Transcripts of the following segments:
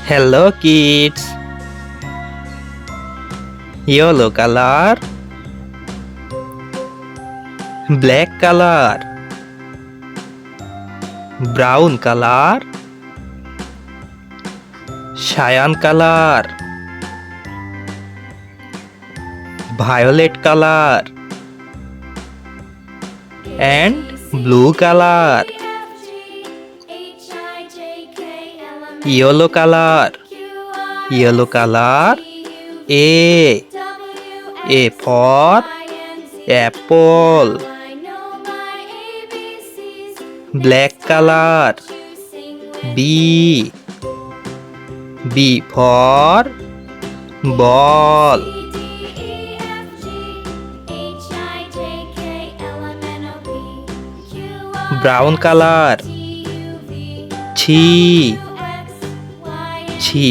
Hello kids. Yellow color, black color, brown color, cyan color, violet color, and blue color. Yellow color, yellow color. A for apple. Black color. B for ball. Brown color. C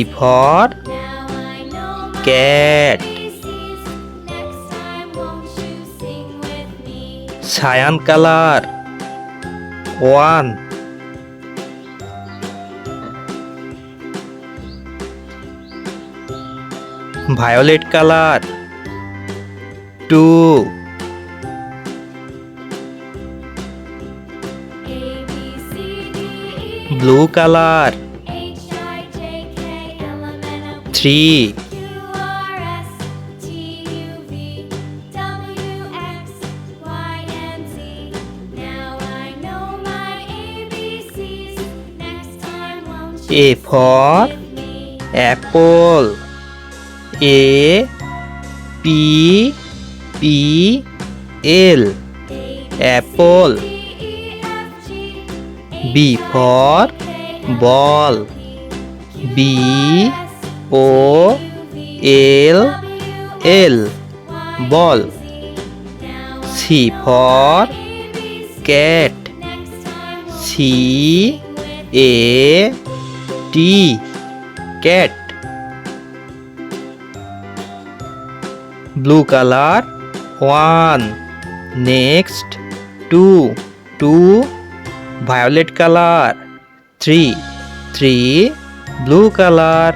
for cat. Cyan color. 1. Violet color. 2. Blue color. 3. A for apple. A P L apple. B for ball. B O L ball. C for cat. C A T cat. Blue color. 1. Next 2 violet color. 3 blue color.